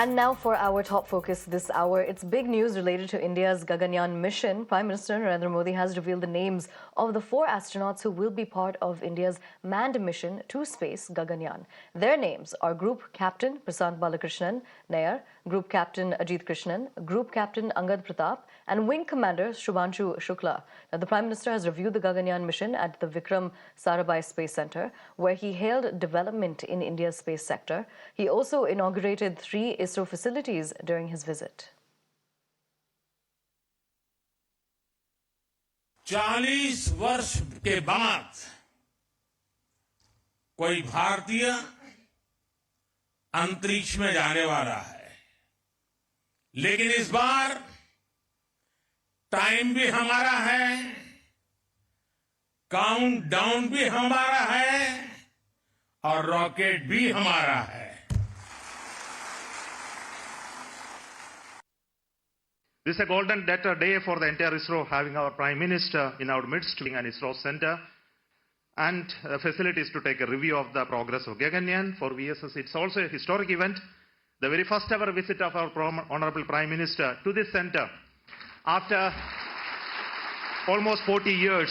And now for our top focus this hour. It's big news related to India's Gaganyaan mission. Prime Minister Narendra Modi has revealed the names of the 4 astronauts who will be part of India's manned mission to space, Gaganyaan. Their names are Group Captain Prasant Balakrishnan Nair, Group Captain Ajit Krishnan, Group Captain Angad Pratap, and Wing Commander Shubhanshu Shukla. Now, the Prime Minister has reviewed the Gaganyaan mission at the Vikram Sarabhai Space Centre, where he hailed development in India's space sector. He also inaugurated 3 ISRO facilities during his visit. 40 वर्ष के बाद कोई भारतीय अंतरिक्ष में जाने वाला है, लेकिन इस बार टाइम भी हमारा है, काउंटडाउन भी हमारा है और रॉकेट भी हमारा है. This is a golden day for the entire ISRO, having our Prime Minister in our midst, an ISRO Centre, and facilities to take a review of the progress of Gaganyaan. For VSS, it's also a historic event, the very first ever visit of our Honourable Prime Minister to this centre after almost 40 years.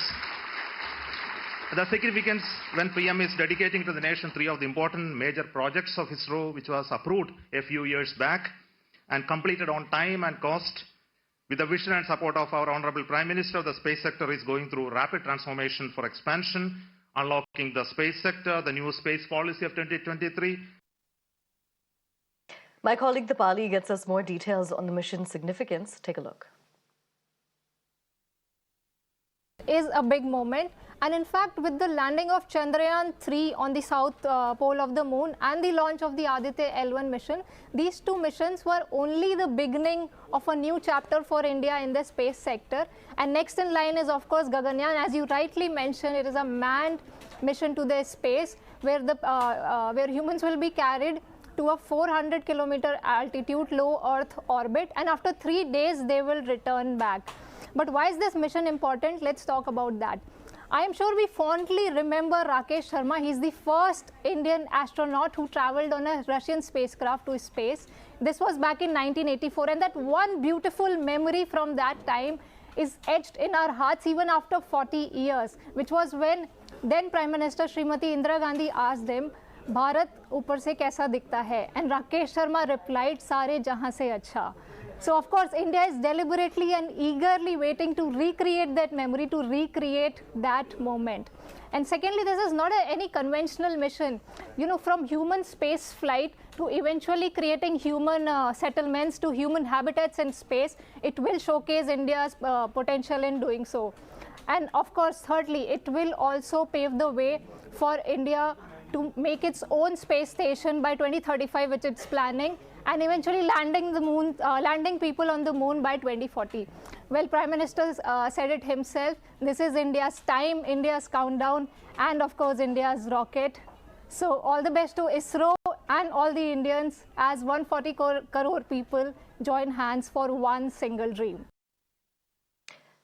The significance when PM is dedicating to the nation 3 of the important major projects of ISRO, which was approved a few years back and completed on time and cost. With the vision and support of our Honourable Prime Minister, the space sector is going through rapid transformation for expansion, unlocking the space sector, the new space policy of 2023. My colleague Dipali gets us more details on the mission's significance. Take a look. Is a big moment, and in fact with the landing of Chandrayaan-3 on the south pole of the moon and the launch of the Aditya L1 mission, these 2 missions were only the beginning of a new chapter for India in the space sector. And next in line is of course Gaganyaan. As you rightly mentioned, it is a manned mission to the space where where humans will be carried to a 400-kilometer altitude low Earth orbit, and after 3 days they will return back. But why is this mission important? Let's talk about that. I am sure we fondly remember Rakesh Sharma. He's the first Indian astronaut who traveled on a Russian spacecraft to space. This was back in 1984, and that one beautiful memory from that time is etched in our hearts even after 40 years, which was when then Prime Minister Srimati Indira Gandhi asked him, "Bharat upar se kaisa dikhta hai?" And Rakesh Sharma replied, "Sare jahan se acha." So, of course, India is deliberately and eagerly waiting to recreate that memory, to recreate that moment. And secondly, this is not any conventional mission. You know, from human space flight to eventually creating human settlements to human habitats in space, it will showcase India's potential in doing so. And of course, thirdly, it will also pave the way for India to make its own space station by 2035, which it's planning, and eventually landing people on the moon by 2040. Well, Prime Minister said it himself. This is India's time, India's countdown, and of course India's rocket. So all the best to ISRO and all the Indians as 140 crore people join hands for one single dream.